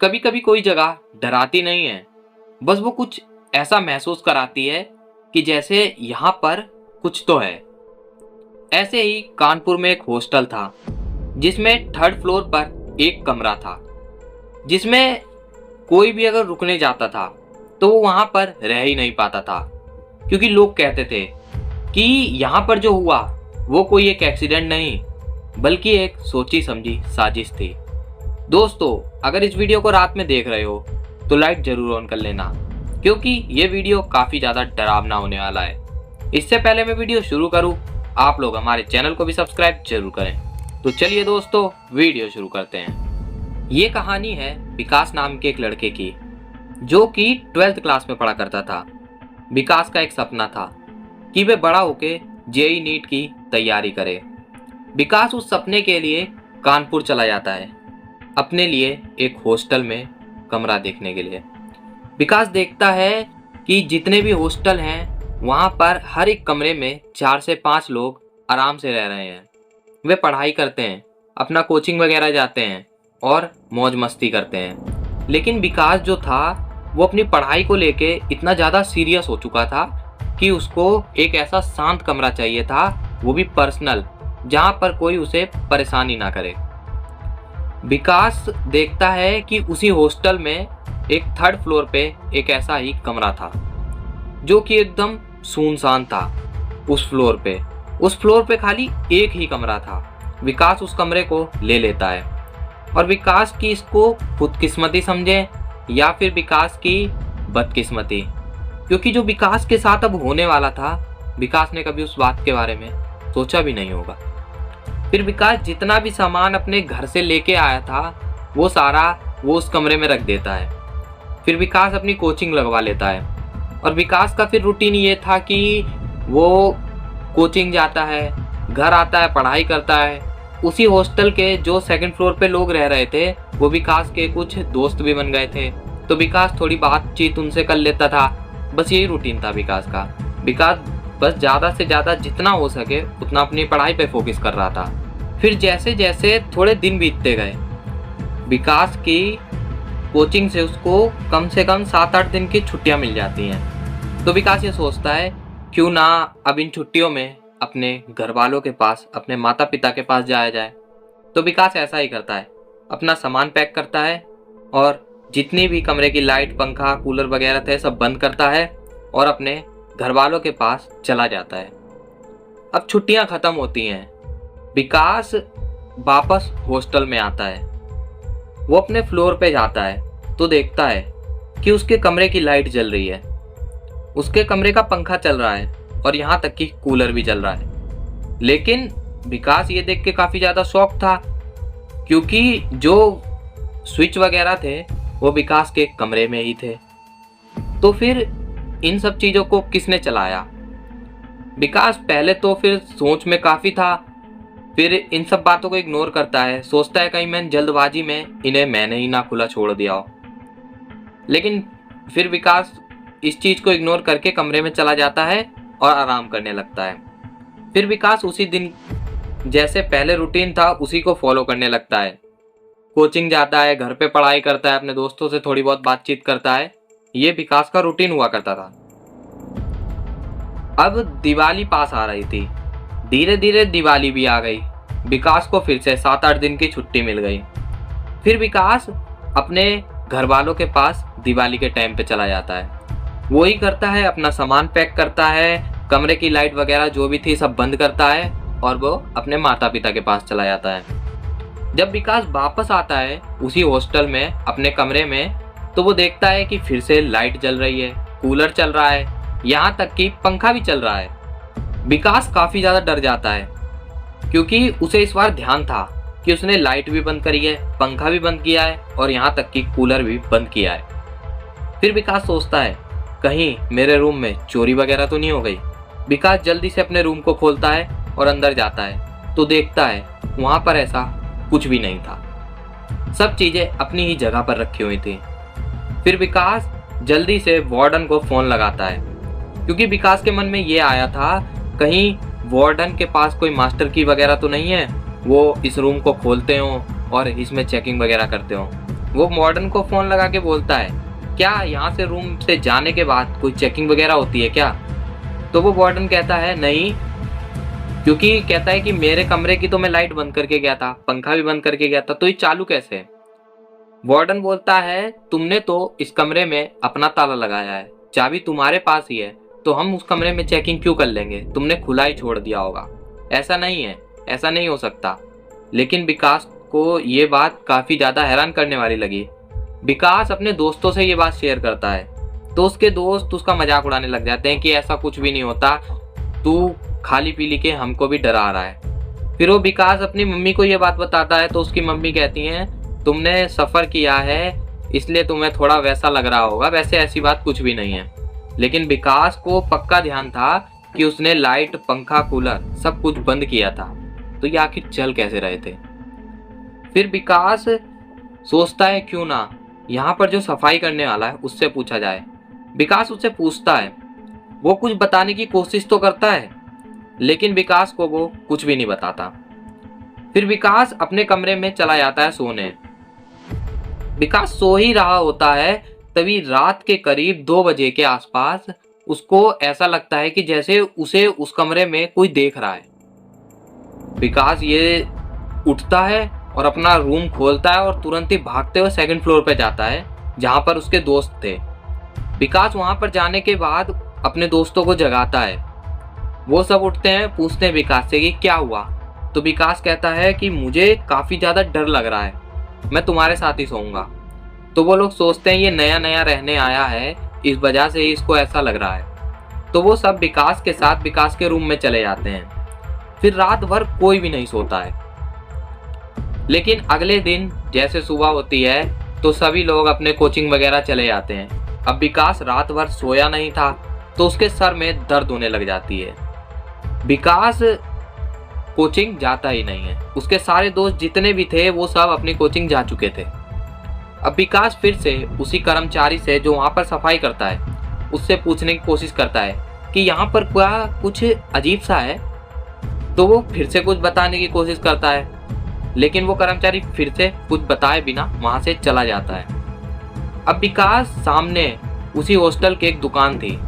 कभी कभी कोई जगह डराती नहीं है, बस वो कुछ ऐसा महसूस कराती है कि जैसे यहाँ पर कुछ तो है। ऐसे ही कानपुर में एक हॉस्टल था जिसमें थर्ड फ्लोर पर एक कमरा था, जिसमें कोई भी अगर रुकने जाता था तो वो वहां पर रह ही नहीं पाता था, क्योंकि लोग कहते थे कि यहाँ पर जो हुआ वो कोई एक एक्सीडेंट नहीं बल्कि एक सोची समझी साजिश थी। दोस्तों, अगर इस वीडियो को रात में देख रहे हो तो लाइट जरूर ऑन कर लेना, क्योंकि ये वीडियो काफी ज्यादा डरावना होने वाला है। इससे पहले मैं वीडियो शुरू करूं, आप लोग हमारे चैनल को भी सब्सक्राइब जरूर करें। तो चलिए दोस्तों, वीडियो शुरू करते हैं। ये कहानी है विकास नाम के एक लड़के की, जो कि 12th क्लास में पढ़ा करता था। विकास का एक सपना था कि वह बड़ा होके जेईई नीट की तैयारी करे। विकास उस सपने के लिए कानपुर चला जाता है, अपने लिए एक हॉस्टल में कमरा देखने के लिए। विकास देखता है कि जितने भी हॉस्टल हैं वहाँ पर हर एक कमरे में 4 से 5 लोग आराम से रह रहे हैं। वे पढ़ाई करते हैं, अपना कोचिंग वगैरह जाते हैं और मौज मस्ती करते हैं। लेकिन विकास जो था वो अपनी पढ़ाई को लेके इतना ज़्यादा सीरियस हो चुका था कि उसको एक ऐसा शांत कमरा चाहिए था, वो भी पर्सनल, जहाँ पर कोई उसे परेशानी ना करे। विकास देखता है कि उसी हॉस्टल में एक थर्ड फ्लोर पे एक ऐसा ही कमरा था जो कि एकदम सुनसान था। उस फ्लोर पे खाली एक ही कमरा था। विकास उस कमरे को ले लेता है और विकास की इसको खुदकिस्मती समझे या फिर विकास की बदकिस्मती, क्योंकि जो विकास के साथ अब होने वाला था विकास ने कभी उस बात के बारे में सोचा भी नहीं होगा। फिर विकास जितना भी सामान अपने घर से लेके आया था वो सारा वो उस कमरे में रख देता है। फिर विकास अपनी कोचिंग लगवा लेता है और विकास का फिर रूटीन ये था कि वो कोचिंग जाता है, घर आता है, पढ़ाई करता है। उसी हॉस्टल के जो 2nd फ्लोर पे लोग रह रहे थे वो विकास के कुछ दोस्त भी बन गए थे, तो विकास थोड़ी बातचीत उनसे कर लेता था। बस यही रूटीन था विकास का। विकास बस ज़्यादा से ज़्यादा जितना हो सके उतना अपनी पढ़ाई पे फोकस कर रहा था। फिर जैसे जैसे थोड़े दिन बीतते गए, विकास की कोचिंग से उसको कम से कम 7-8 दिन की छुट्टियां मिल जाती हैं। तो विकास ये सोचता है क्यों ना अब इन छुट्टियों में अपने घर वालों के पास, अपने माता पिता के पास जाया जाए। तो विकास ऐसा ही करता है, अपना सामान पैक करता है और जितनी भी कमरे की लाइट, पंखा, कूलर वगैरह थे सब बंद करता है और अपने घर वालों के पास चला जाता है। अब छुट्टियां खत्म होती हैं, विकास वापस हॉस्टल में आता है। वो अपने फ्लोर पे जाता है तो देखता है कि उसके कमरे की लाइट जल रही है, उसके कमरे का पंखा चल रहा है और यहाँ तक कि कूलर भी चल रहा है। लेकिन विकास ये देख के काफ़ी ज़्यादा शॉक था, क्योंकि जो स्विच वगैरह थे वो विकास के कमरे में ही थे। तो फिर इन सब चीज़ों को किसने चलाया? विकास पहले तो फिर सोच में काफ़ी था, फिर इन सब बातों को इग्नोर करता है, सोचता है कहीं मैं जल्दबाजी में इन्हें मैंने ही ना खुला छोड़ दिया हो। लेकिन फिर विकास इस चीज़ को इग्नोर करके कमरे में चला जाता है और आराम करने लगता है। फिर विकास उसी दिन जैसे पहले रूटीन था उसी को फॉलो करने लगता है। कोचिंग जाता है, घर पे पढ़ाई करता है, अपने दोस्तों से थोड़ी बहुत बातचीत करता है। ये विकास का रूटीन हुआ करता था। अब दिवाली पास आ रही थी, धीरे धीरे दिवाली भी आ गई। विकास को फिर से 7-8 दिन की छुट्टी मिल गई। फिर विकास अपने घर वालों के पास दिवाली के टाइम पे चला जाता है। वो ही करता है, अपना सामान पैक करता है, कमरे की लाइट वगैरह जो भी थी सब बंद करता है और वो अपने माता पिता के पास चला जाता है। जब विकास वापस आता है उसी हॉस्टल में अपने कमरे में, तो वो देखता है कि फिर से लाइट जल रही है, कूलर चल रहा है, यहाँ तक कि पंखा भी चल रहा है। विकास काफ़ी ज़्यादा डर जाता है, क्योंकि उसे इस बार ध्यान था कि उसने लाइट भी बंद करी है, पंखा भी बंद किया है और यहाँ तक कि कूलर भी बंद किया है। फिर विकास सोचता है कहीं मेरे रूम में चोरी वगैरह तो नहीं हो गई। विकास जल्दी से अपने रूम को खोलता है और अंदर जाता है तो देखता है वहाँ पर ऐसा कुछ भी नहीं था, सब चीज़ें अपनी ही जगह पर रखी हुई थी। फिर विकास जल्दी से वार्डन को फ़ोन लगाता है, क्योंकि विकास के मन में ये आया था कहीं वार्डन के पास कोई मास्टर की वगैरह तो नहीं है, वो इस रूम को खोलते हो और इसमें चेकिंग वगैरह करते हो। वो वार्डन को फोन लगा के बोलता है, क्या यहाँ से रूम से जाने के बाद कोई चेकिंग वगैरह होती है क्या? तो वो वार्डन कहता है नहीं, क्योंकि कहता है कि मेरे कमरे की तो मैं लाइट बंद करके गया था, पंखा भी बंद करके गया था, तो ये चालू कैसे? वार्डन बोलता है तुमने तो इस कमरे में अपना ताला लगाया है, चाबी तुम्हारे पास ही है, तो हम उस कमरे में चेकिंग क्यों कर लेंगे? तुमने खुला ही छोड़ दिया होगा। ऐसा नहीं है, ऐसा नहीं हो सकता। लेकिन विकास को ये बात काफी ज्यादा हैरान करने वाली लगी। विकास अपने दोस्तों से ये बात शेयर करता है तो उसके दोस्त उसका मजाक उड़ाने लग जाते हैं कि ऐसा कुछ भी नहीं होता, तू खाली पीली के हमको भी डरा रहा है। फिर वो विकास अपनी मम्मी को ये बात बताता है तो उसकी मम्मी कहती हैं तुमने सफर किया है इसलिए तुम्हें थोड़ा वैसा लग रहा होगा, वैसे ऐसी बात कुछ भी नहीं है। लेकिन विकास को पक्का ध्यान था कि उसने लाइट, पंखा, कूलर सब कुछ बंद किया था, तो ये आखिर चल कैसे रहे थे? फिर विकास सोचता है क्यों ना यहाँ पर जो सफाई करने वाला है उससे पूछा जाए। विकास उससे पूछता है, वो कुछ बताने की कोशिश तो करता है लेकिन विकास को वो कुछ भी नहीं बताता। फिर विकास अपने कमरे में चला जाता है सोने। विकास सो ही रहा होता है, तभी रात के करीब 2 बजे के आसपास उसको ऐसा लगता है कि जैसे उसे उस कमरे में कोई देख रहा है। विकास ये उठता है और अपना रूम खोलता है और तुरंत ही भागते हुए 2nd फ्लोर पे जाता है जहां पर उसके दोस्त थे। विकास वहां पर जाने के बाद अपने दोस्तों को जगाता है। वो सब उठते हैं, पूछते हैं विकास से कि क्या हुआ। तो विकास कहता है कि मुझे काफी ज्यादा डर लग रहा है, मैं तुम्हारे साथ ही सोऊंगा। तो वो लोग सोचते हैं ये नया नया रहने आया है, इस वजह से ही इसको ऐसा लग रहा है। तो वो सब विकास के साथ विकास के रूम में चले जाते हैं। फिर रात भर कोई भी नहीं सोता है। लेकिन अगले दिन जैसे सुबह होती है तो सभी लोग अपने कोचिंग वगैरह चले जाते हैं। अब विकास रात भर सोया नहीं था तो उसके सर में दर्द होने लग जाती है। विकास कोचिंग जाता ही नहीं है। उसके सारे दोस्त जितने भी थे वो सब अपनी कोचिंग जा चुके थे। अब विकास फिर से उसी कर्मचारी से जो वहां पर सफाई करता है उससे पूछने की कोशिश करता है कि यहाँ पर क्या कुछ अजीब सा है। तो वो फिर से कुछ बताने की कोशिश करता है लेकिन वो कर्मचारी फिर से कुछ बताए बिना वहां से चला जाता है। अब विकास सामने उसी हॉस्टल की एक दुकान थी,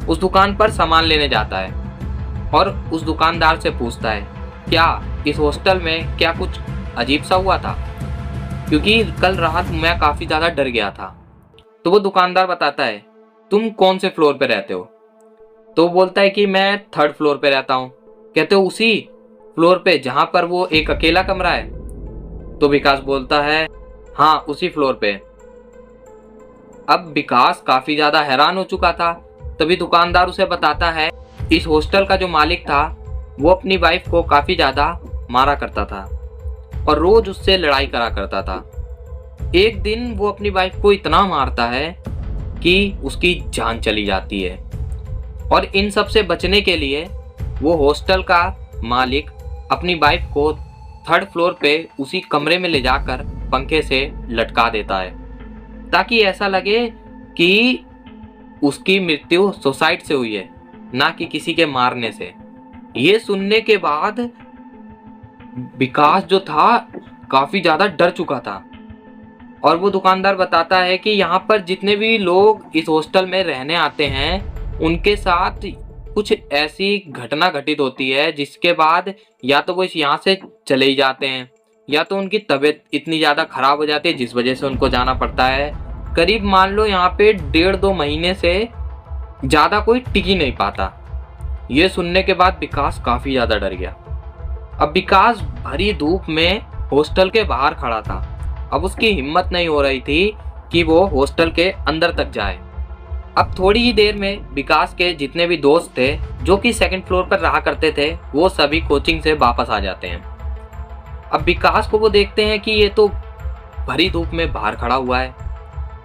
उस दुकान पर सामान लेने जाता है और उस दुकानदार से पूछता है क्या इस हॉस्टल में क्या कुछ अजीब सा हुआ था, क्योंकि कल रात मैं काफी ज्यादा डर गया था। तो वो दुकानदार बताता है तुम कौन से फ्लोर पे रहते हो? तो बोलता है कि मैं 3rd फ्लोर पे रहता हूँ। कहते हो उसी फ्लोर पे जहां पर वो एक अकेला कमरा है? तो विकास बोलता है हाँ उसी फ्लोर पे। अब विकास काफी ज्यादा हैरान हो चुका था। तभी दुकानदार उसे बताता है इस हॉस्टल का जो मालिक था वो अपनी वाइफ को काफी ज्यादा मारा करता था और रोज उससे लड़ाई करा करता था। एक दिन वो अपनी वाइफ को इतना मारता है कि उसकी जान चली जाती है और इन सब से बचने के लिए वो हॉस्टल का मालिक अपनी वाइफ को 3rd फ्लोर पे उसी कमरे में ले जाकर पंखे से लटका देता है ताकि ऐसा लगे कि उसकी मृत्यु सुसाइड से हुई है, ना कि किसी के मारने से। ये सुनने के बाद विकास जो था काफी ज्यादा डर चुका था और वो दुकानदार बताता है कि यहाँ पर जितने भी लोग इस हॉस्टल में रहने आते हैं उनके साथ कुछ ऐसी घटना घटित होती है जिसके बाद या तो वो यहाँ से चले ही जाते हैं या तो उनकी तबीयत इतनी ज्यादा खराब हो जाती है जिस वजह से उनको जाना पड़ता है। करीब मान लो यहाँ पे 1.5-2 महीने से ज्यादा कोई टिक ही नहीं पाता। ये सुनने के बाद विकास काफी ज्यादा डर गया। अब विकास भरी धूप में हॉस्टल के बाहर खड़ा था। अब उसकी हिम्मत नहीं हो रही थी कि वो हॉस्टल के अंदर तक जाए। अब थोड़ी ही देर में विकास के जितने भी दोस्त थे जो कि 2nd फ्लोर पर रहा करते थे वो सभी कोचिंग से वापस आ जाते हैं। अब विकास को वो देखते हैं कि ये तो भरी धूप में बाहर खड़ा हुआ है।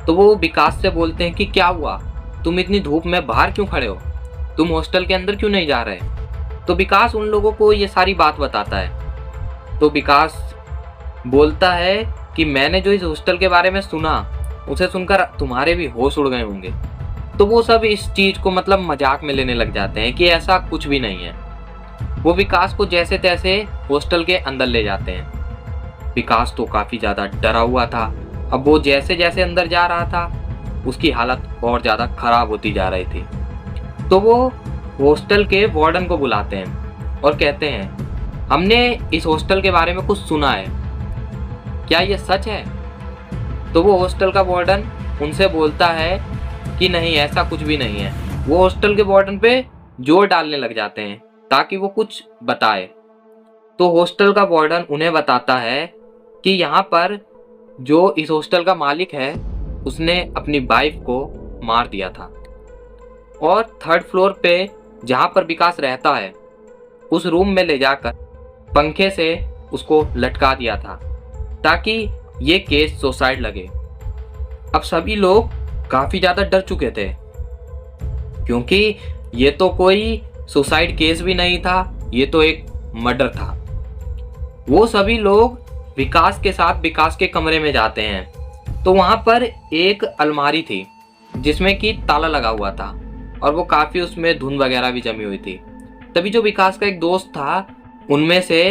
तो वो विकास से बोलते हैं कि क्या हुआ, तुम इतनी धूप में बाहर क्यों खड़े हो, तुम हॉस्टल के अंदर क्यों नहीं जा रहे? तो विकास उन लोगों को ये सारी बात बताता है। तो विकास बोलता है कि मैंने जो इस हॉस्टल के बारे में सुना उसे सुनकर तुम्हारे भी होश उड़ गए होंगे। तो वो सब इस चीज को मतलब मजाक में लेने लग जाते हैं कि ऐसा कुछ भी नहीं है। वो विकास को जैसे तैसे हॉस्टल के अंदर ले जाते हैं। विकास तो काफी ज्यादा डरा हुआ था अब वो जैसे जैसे अंदर जा रहा था उसकी हालत और ज़्यादा खराब होती जा रही थी। तो वो हॉस्टल के वार्डन को बुलाते हैं और कहते हैं हमने इस हॉस्टल के बारे में कुछ सुना है, क्या ये सच है? तो वो हॉस्टल का वार्डन उनसे बोलता है कि नहीं, ऐसा कुछ भी नहीं है। वो हॉस्टल के वार्डन पे जोर डालने लग जाते हैं ताकि वो कुछ बताए। तो हॉस्टल का वार्डन उन्हें बताता है कि यहाँ पर जो इस हॉस्टल का मालिक है उसने अपनी वाइफ को मार दिया था और 3rd फ्लोर पे जहाँ पर विकास रहता है उस रूम में ले जाकर पंखे से उसको लटका दिया था ताकि ये केस सुसाइड लगे। अब सभी लोग काफी ज्यादा डर चुके थे क्योंकि ये तो कोई सुसाइड केस भी नहीं था, ये तो एक मर्डर था। वो सभी लोग विकास के साथ विकास के कमरे में जाते हैं तो वहां पर एक अलमारी थी जिसमें कि ताला लगा हुआ था और वो काफी उसमें धुंध वगैरह भी जमी हुई थी। तभी जो विकास का एक दोस्त था उनमें से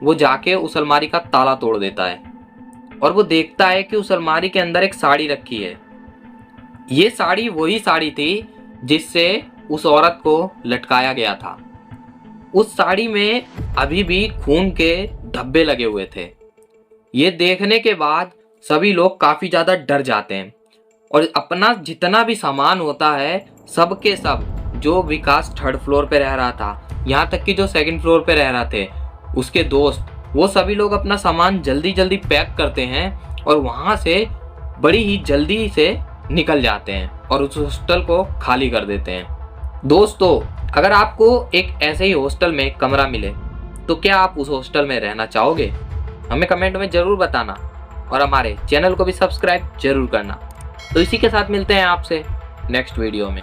वो जाके उस अलमारी का ताला तोड़ देता है और वो देखता है कि उस अलमारी के अंदर एक साड़ी रखी है। ये साड़ी वही साड़ी थी जिससे उस औरत को लटकाया गया था। उस साड़ी में अभी भी खून के धब्बे लगे हुए थे। ये देखने के बाद सभी लोग काफी ज्यादा डर जाते हैं और अपना जितना भी सामान होता है सब के सब, जो विकास 3rd फ्लोर पे रह रहा था, यहाँ तक कि जो 2nd फ्लोर पे रह रहे थे उसके दोस्त, वो सभी लोग अपना सामान जल्दी जल्दी पैक करते हैं और वहां से बड़ी ही जल्दी से निकल जाते हैं और उस हॉस्टल को खाली कर देते हैं। दोस्तों, अगर आपको एक ऐसे ही हॉस्टल में कमरा मिले तो क्या आप उस हॉस्टल में रहना चाहोगे? हमें कमेंट में जरूर बताना और हमारे चैनल को भी सब्सक्राइब जरूर करना। तो इसी के साथ मिलते हैं आपसे नेक्स्ट वीडियो में।